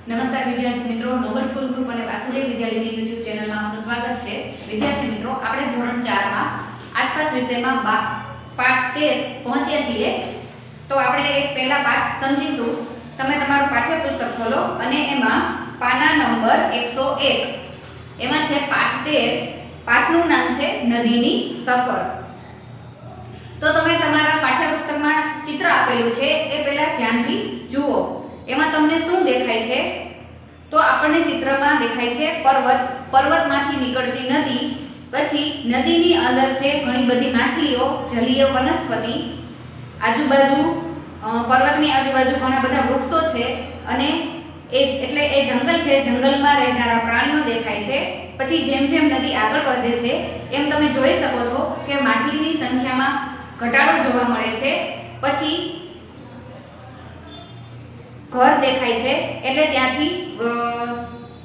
નમસ્કાર વિદ્યાર્થી મિત્રો, નોબલ સ્કૂલ ગ્રુપ અને વાસુદેવ વિદ્યાલયની યુટ્યુબ ચેનલમાં આપનું સ્વાગત છે। વિદ્યાર્થી મિત્રો, આપણે ધોરણ 4 માં આસપાસ વિષયમાં પાઠ 13 પહોંચ્યા છીએ। તો આપણે એક પહેલા પાઠ સમજીશું। તમે તમારું પાઠ્યપુસ્તક ખોલો અને એમાં પાના નંબર 101 એમાં છે પાઠ 13। પાઠનું નામ છે નદીની સફર। તો તમે તમારા પાઠ્યપુસ્તકમાં ચિત્ર આપેલું છે એ પહેલા ધ્યાનથી જુઓ। એમાં તમને શું દેખાય છે? તો આપણને ચિત્રમાં દેખાય છે પર્વત, પર્વતમાંથી નીકળતી નદી, પછી નદીની અંદર છે ઘણી બધી માછલીઓ, જલીય વનસ્પતિ, આજુબાજુ પર્વતની આજુબાજુ ઘણા બધા વૃક્ષો છે અને એટલે એ જંગલ છે, જંગલમાં રહેનારા પ્રાણીઓ દેખાય છે। પછી જેમ જેમ નદી આગળ વધે છે એમ તમે જોઈ શકો છો કે માછલીની સંખ્યામાં ઘટાડો જોવા મળે છે। પછી ઘર દેખાય છે એટલે ત્યાંથી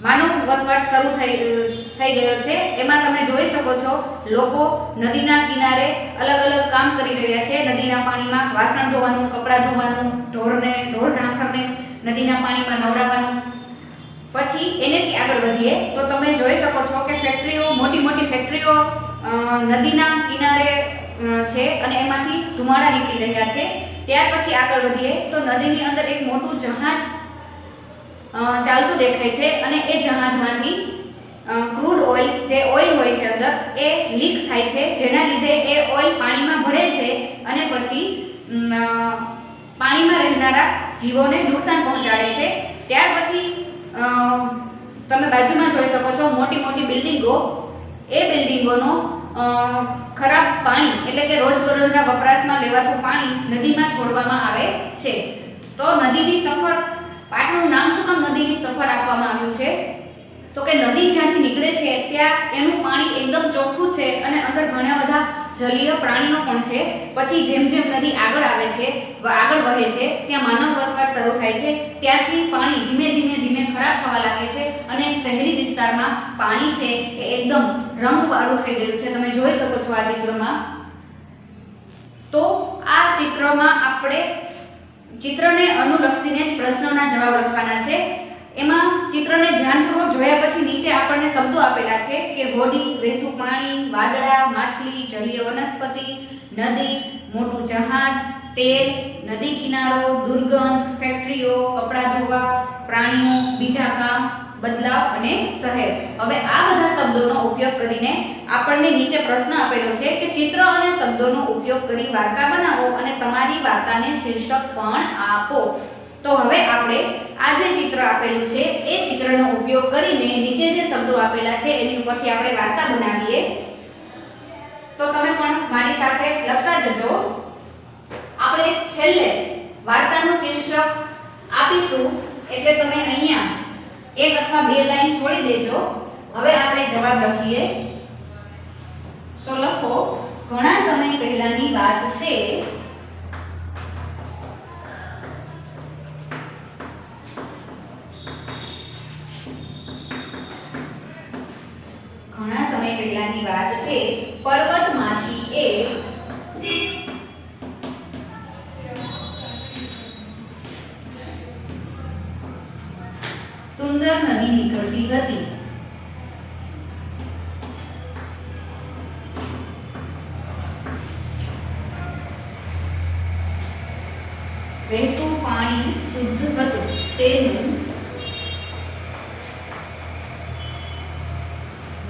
માનવ વસવાટ શરૂ થઈ ગયો છે। એમાં તમે જોઈ શકો છો લોકો નદીના કિનારે અલગ અલગ કામ કરી રહ્યા છે। નદીના પાણીમાં વાસણ ધોવાનું, કપડાં ધોવાનું, ઢોર ઢાંખરને નદીના પાણીમાં નવડાવવાનું। પછી એનેથી આગળ વધીએ તો તમે જોઈ શકો છો કે ફેક્ટરીઓ, મોટી મોટી ફેક્ટરીઓ નદીના કિનારે છે અને એમાંથી ધુમાડા નીકળી રહ્યા છે। ત્યાર પછી આગળ વધીએ તો નદીની અંદર એક મોટું જહાજ ચાલતું દેખાય છે અને એ જહાજમાંથી ક્રૂડ ઓઇલ, જે ઓઇલ હોય છે અંદર, એ લીક થાય છે, જેના લીધે એ ઓઇલ પાણીમાં ભળે છે અને પછી પાણીમાં રહેનારા જીવોને નુકસાન પહોંચાડે છે। ત્યાર પછી તમે બાજુમાં જોઈ શકો છો મોટી મોટી બિલ્ડિંગો। એ બિલ્ડિંગોનો ખરાબ પાણી એટલે કે રોજબરોજના વપરાશમાં લેવાતું પાણી નદીમાં છોડવામાં આવે છે। તો નદીની સફર, પાઠનું નામ શું કામ નદીની સફર આપવામાં આવ્યું છે? તો કે નદી જ્યાંથી નીકળે છે ત્યાં એનું પાણી એકદમ ચોખ્ખું છે અને અંદર ઘણા બધા જલીય પ્રાણીઓ પણ છે। પછી જેમ જેમ નદી આગળ આવે છે, આગળ વહે છે, ત્યાં માનવ વસવાટ શરૂ થાય છે। ત્યાંથી પાણી ધીમે ધીમે ખરાબ થવા લાગે છે અને શહેરી વિસ્તારમાં પાણી છે એ એકદમ રંગવાળું થઈ ગયું છે। તમે જોઈ શકો છો આ ચિત્રમાં। તો આ ચિત્રમાં આપણે ચિત્રને અનુલક્ષીને જ પ્રશ્નોના જવાબ લખવાના છે। એમાં ચિત્રને ધ્યાનપૂર્વક જોયા પછી નીચે આપણને શબ્દો આપેલા છે કે હોડી, વહેતું પાણી, વાદળા, માછલી, જલીય વનસ્પતિ, નદી, મોટું જહાજ, તેલ, નદી કિનારો, દુર્ગંધ, ફેક્ટરીઓ, કપડાં ધોવા, પ્રાણીઓ, બીજા કામ, બદલાવ અને શહેર। હવે આ બધા શબ્દોનો ઉપયોગ કરીને આપણને નીચે પ્રશ્ન આપેલો છે કે ચિત્ર અને શબ્દોનો ઉપયોગ કરી વાર્તા બનાવો અને તમારી વાર્તાને શીર્ષક પણ આપો। તો હવે આપણે આ જે ચિત્ર આપેલું છે એ ચિત્રનો ઉપયોગ કરીને નીચે જે શબ્દો આપેલા છે એની ઉપરથી આપણે વાર્તા બનાવીએ। તો તમે પણ મારી સાથે લખતા જજો। આપણે છેલ્લે વાર્તાનું શીર્ષક આપીશું એટલે તમે અહીંયા એક અથવા બે લાઈન છોડી દેજો। હવે આપણે જવાબ લખીએ। તો લખો, ઘણા સમય પહેલાની વાત છે। ઘણા સમય પહેલાની વાત છે, પર્વતમાંથી એક સુંદર નદી નીકળતી હતી। વહેતું પાણી શુદ્ધ હતું, તેનું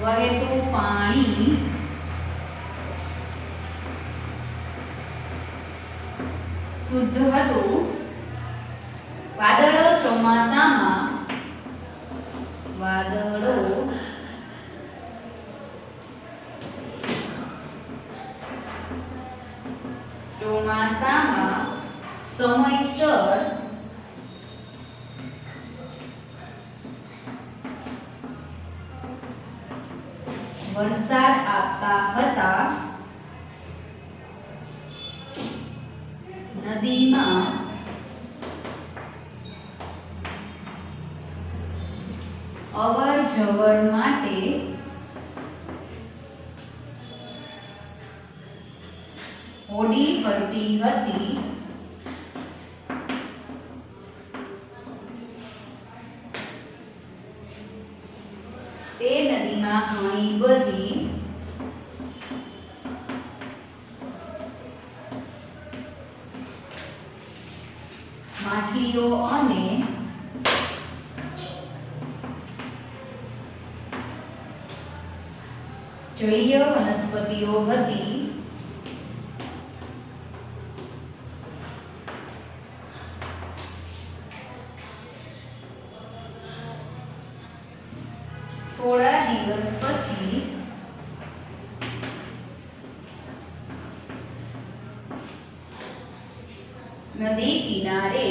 વહેતું પાણી શુદ્ધ હતું। વાદળો ચોમાસામાં સમયસર વરસાદ આપતા હતા। નદીમાં અવર જવર માટે હોડી ફરતી હતી। તે નદીમાં ઘણી બધી માછલીઓ અને જળીય વનસ્પતિઓ હતી. થોડા દિવસ પછી નદી કિનારે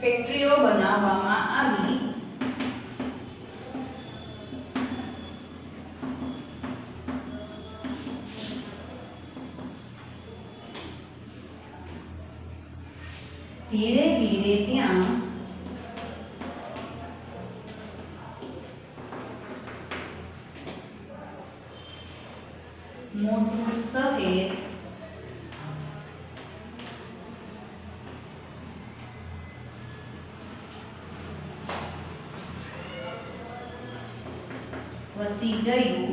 ફેક્ટરીઓ બનાવવામાં આવી. ધીરે ધીરે ત્યાં મોટું શહેર વસી ગયું.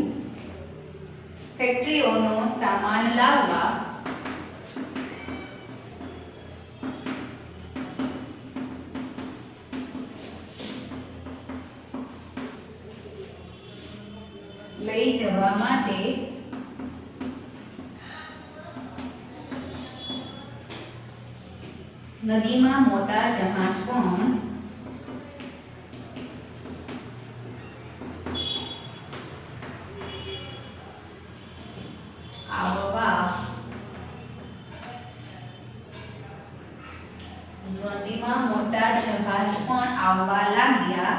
ફેક્ટરીઓનો સામાન લાવવા લઈ જવા માટે નદીમાં મોટા જહાજ પણ આવવા લાગ્યા.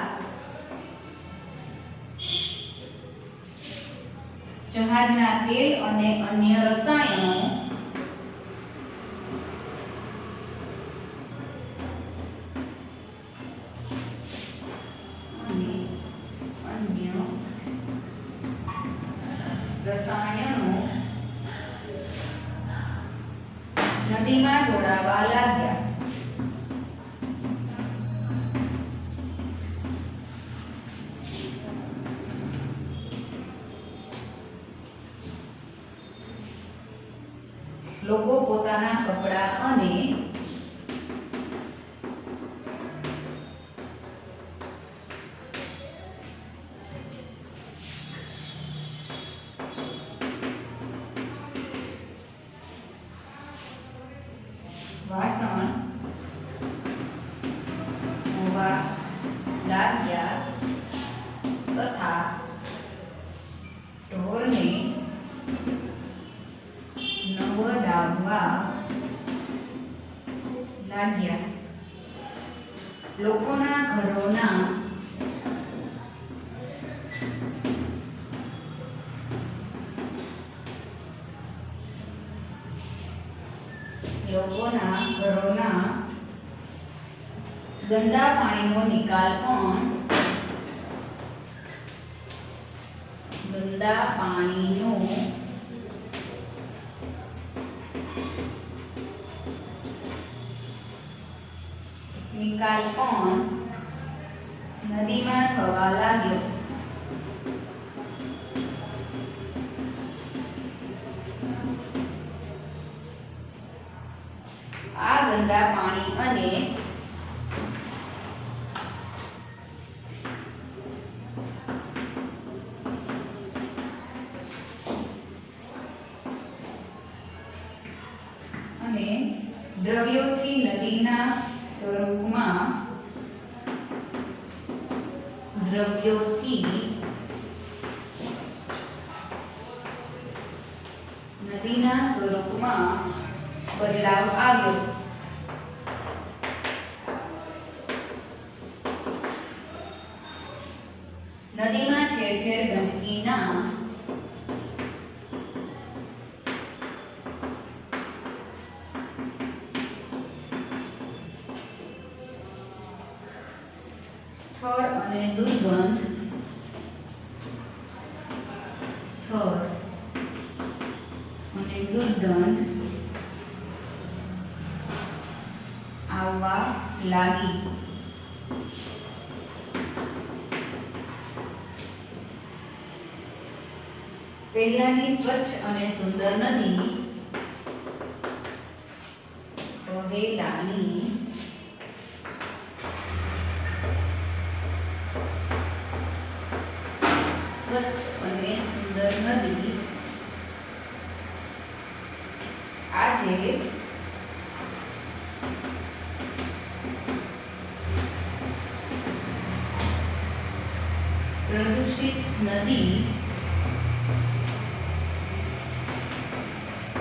જહાજના તેલ અને અન્ય રસાયણો નદીમાં ઢોળાવા લાગ્યા. લોકો પોતાના કપડાં અને વાસણ ધોવા લાગ્યા તથા ઢોરને નવડાવવા લાગ્યા. લોકોના ઘરોના ગંદા પાણીનો નિકાલ પણ નદીમાં થવા લાગ્યો. આ ગંદા પાણી અને દ્રવ્યોથી નદીના સ્વરૂપમાં બદલાવ આવ્યો. નદીમાં ઠેર ઠેર ગંદકીના થર અને દુર્ગંધ આવવા આવવા લાગી. પહેલાની સ્વચ્છ અને સુંદર નદી પહેલાની સ્વચ્છ અને સુંદર નદી આજે પ્રદૂષિત નદી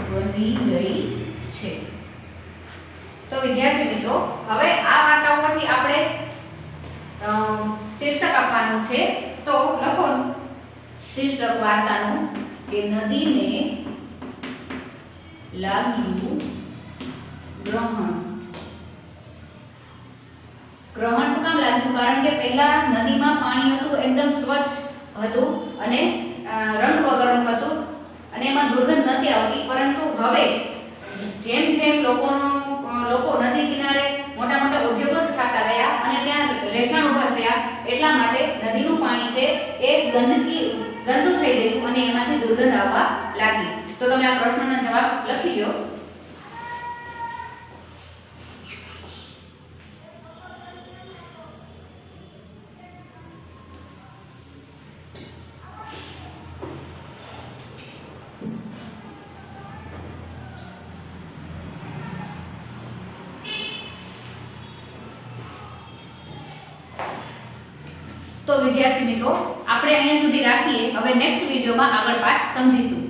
બની ગઈ છે. તો વિદ્યાર્થી મિત્રો, હવે આ વાર્તા ઉપરથી આપણે શીર્ષક આપવાનું છે. તો લખો શીર્ષક વાર્તાનું કે નદીને લાગ્યું ગ્રહણ. ગ્રહણ શું કામ લાગ્યું? કારણ કે પહેલા નદીમાં પાણી હતું, એકદમ સ્વચ્છ હતું અને રંગ વગરનું હતું અને એમાં દુર્ગંધ નથી આવતી. પરંતુ હવે જેમ જેમ લોકો નદી કિનારે મોટા મોટા ઉદ્યોગો સ્થાપતા ગયા અને ત્યાં રહેઠાણ ઊભા થયા, એટલા માટે નદીનું પાણી છે એ ગંદુ થઈ ગયું અને એમાંથી દુર્ગંધ આવવા લાગી. તો તમે આ પ્રશ્નનો જવાબ લખી લો. તો વિદ્યાર્થી મિત્રો, આપણે અહીંયા સુધી રાખીએ. હવે નેક્સ્ટ વિડીયોમાં આગળ પાઠ સમજીશું.